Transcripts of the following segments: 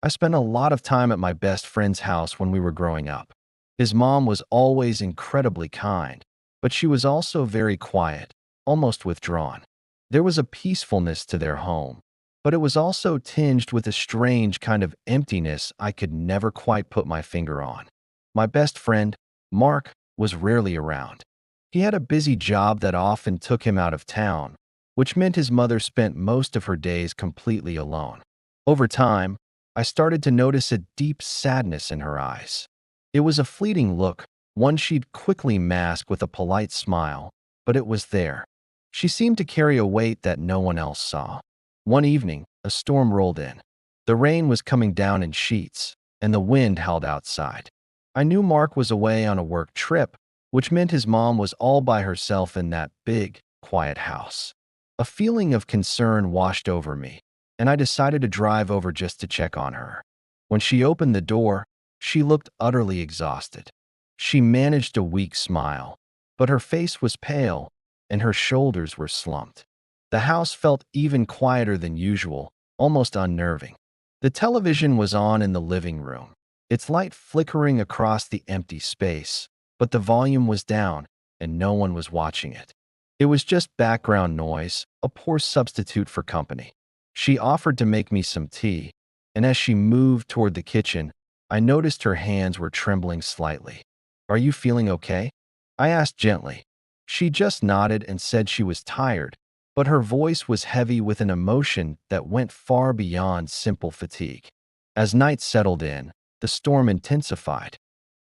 I spent a lot of time at my best friend's house when we were growing up. His mom was always incredibly kind, but she was also very quiet, almost withdrawn. There was a peacefulness to their home, but it was also tinged with a strange kind of emptiness I could never quite put my finger on. My best friend, Mark, was rarely around. He had a busy job that often took him out of town, which meant his mother spent most of her days completely alone. Over time, I started to notice a deep sadness in her eyes. It was a fleeting look, one she'd quickly mask with a polite smile, but it was there. She seemed to carry a weight that no one else saw. One evening, a storm rolled in. The rain was coming down in sheets, and the wind howled outside. I knew Mark was away on a work trip, which meant his mom was all by herself in that big, quiet house. A feeling of concern washed over me, and I decided to drive over just to check on her. When she opened the door, she looked utterly exhausted. She managed a weak smile, but her face was pale and her shoulders were slumped. The house felt even quieter than usual, almost unnerving. The television was on in the living room, its light flickering across the empty space, but the volume was down and no one was watching it. It was just background noise, a poor substitute for company. She offered to make me some tea, and as she moved toward the kitchen, I noticed her hands were trembling slightly. "Are you feeling okay?" I asked gently. She just nodded and said she was tired, but her voice was heavy with an emotion that went far beyond simple fatigue. As night settled in, the storm intensified.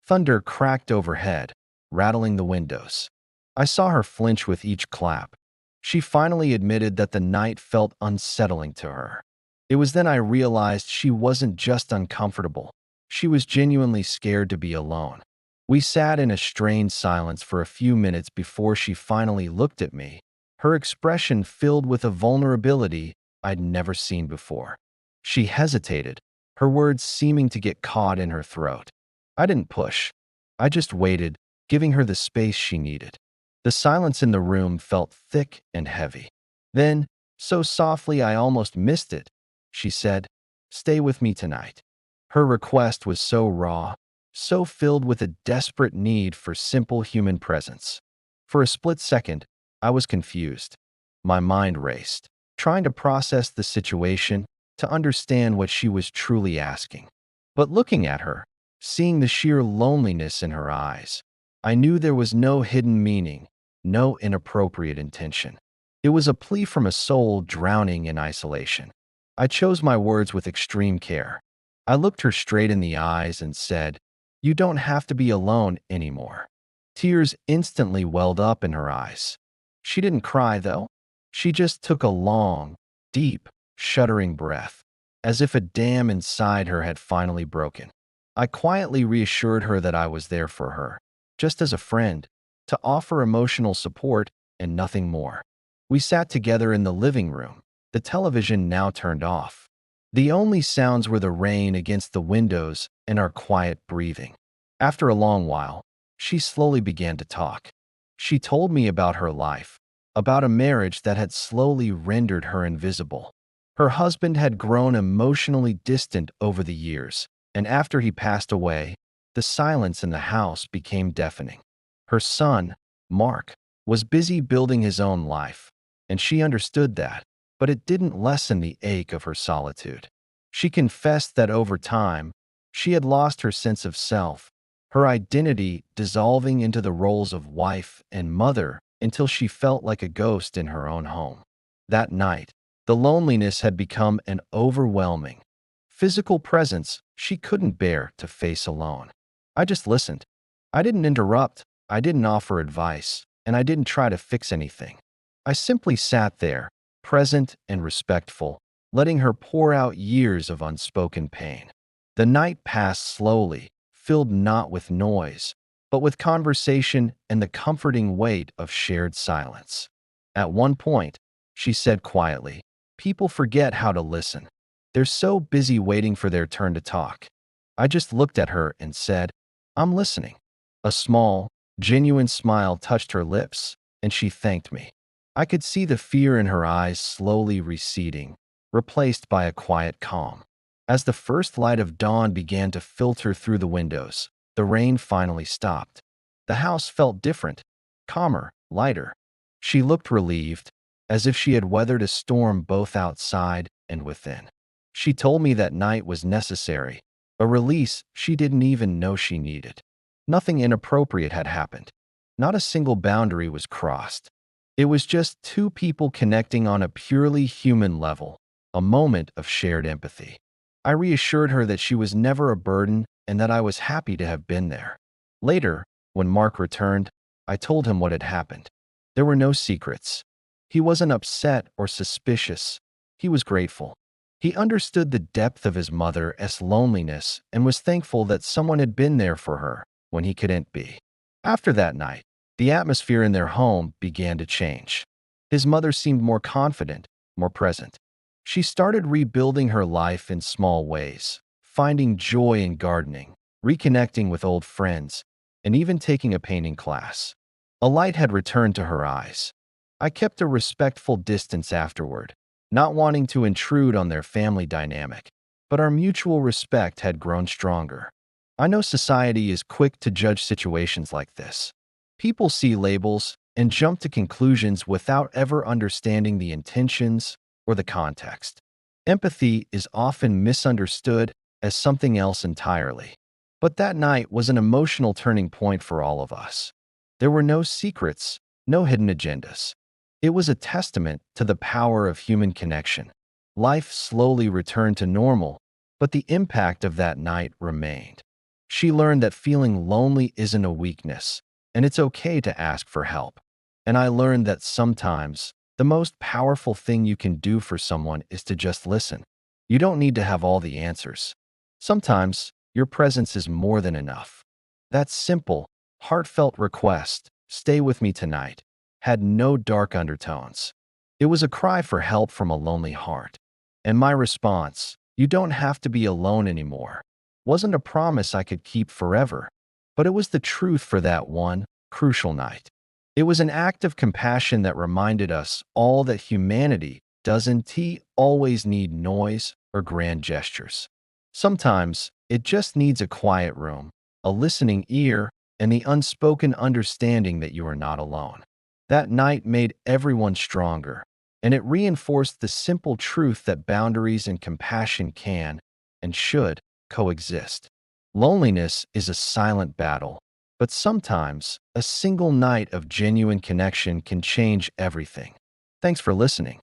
Thunder cracked overhead, rattling the windows. I saw her flinch with each clap. She finally admitted that the night felt unsettling to her. It was then I realized she wasn't just uncomfortable. She was genuinely scared to be alone. We sat in a strained silence for a few minutes before she finally looked at me, her expression filled with a vulnerability I'd never seen before. She hesitated, her words seeming to get caught in her throat. I didn't push. I just waited, giving her the space she needed. The silence in the room felt thick and heavy. Then, so softly I almost missed it, she said, "Stay with me tonight." Her request was so raw, so filled with a desperate need for simple human presence. For a split second, I was confused. My mind raced, trying to process the situation, to understand what she was truly asking. But looking at her, seeing the sheer loneliness in her eyes, I knew there was no hidden meaning, no inappropriate intention. It was a plea from a soul drowning in isolation. I chose my words with extreme care. I looked her straight in the eyes and said, "You don't have to be alone anymore." Tears instantly welled up in her eyes. She didn't cry, though. She just took a long, deep, shuddering breath, as if a dam inside her had finally broken. I quietly reassured her that I was there for her, just as a friend, to offer emotional support and nothing more. We sat together in the living room, the television now turned off. The only sounds were the rain against the windows and our quiet breathing. After a long while, she slowly began to talk. She told me about her life, about a marriage that had slowly rendered her invisible. Her husband had grown emotionally distant over the years, and after he passed away, the silence in the house became deafening. Her son, Mark, was busy building his own life, and she understood that, but it didn't lessen the ache of her solitude. She confessed that over time, she had lost her sense of self, her identity dissolving into the roles of wife and mother until she felt like a ghost in her own home. That night, the loneliness had become an overwhelming, physical presence she couldn't bear to face alone. I just listened. I didn't interrupt, I didn't offer advice, and I didn't try to fix anything. I simply sat there, present and respectful, letting her pour out years of unspoken pain. The night passed slowly, filled not with noise, but with conversation and the comforting weight of shared silence. At one point, she said quietly, "People forget how to listen. They're so busy waiting for their turn to talk." I just looked at her and said, "I'm listening." A small, genuine smile touched her lips, and she thanked me. I could see the fear in her eyes slowly receding, replaced by a quiet calm. As the first light of dawn began to filter through the windows, the rain finally stopped. The house felt different, calmer, lighter. She looked relieved, as if she had weathered a storm both outside and within. She told me that night was necessary, a release she didn't even know she needed. Nothing inappropriate had happened. Not a single boundary was crossed. It was just two people connecting on a purely human level, a moment of shared empathy. I reassured her that she was never a burden and that I was happy to have been there. Later, when Mark returned, I told him what had happened. There were no secrets. He wasn't upset or suspicious. He was grateful. He understood the depth of his mother's loneliness and was thankful that someone had been there for her when he couldn't be. After that night, the atmosphere in their home began to change. His mother seemed more confident, more present. She started rebuilding her life in small ways, finding joy in gardening, reconnecting with old friends, and even taking a painting class. A light had returned to her eyes. I kept a respectful distance afterward, not wanting to intrude on their family dynamic, but our mutual respect had grown stronger. I know society is quick to judge situations like this. People see labels and jump to conclusions without ever understanding the intentions or the context. Empathy is often misunderstood as something else entirely. But that night was an emotional turning point for all of us. There were no secrets, no hidden agendas. It was a testament to the power of human connection. Life slowly returned to normal, but the impact of that night remained. She learned that feeling lonely isn't a weakness, and it's okay to ask for help. And I learned that sometimes the most powerful thing you can do for someone is to just listen. You don't need to have all the answers. Sometimes your presence is more than enough. That simple, heartfelt request, "Stay with me tonight," had no dark undertones. It was a cry for help from a lonely heart. And my response, "You don't have to be alone anymore," wasn't a promise I could keep forever, but it was the truth for that one crucial night. It was an act of compassion that reminded us all that humanity doesn't always need noise or grand gestures. Sometimes it just needs a quiet room, a listening ear, and the unspoken understanding that you are not alone. That night made everyone stronger, and it reinforced the simple truth that boundaries and compassion can and should coexist. Loneliness is a silent battle, but sometimes a single night of genuine connection can change everything. Thanks for listening.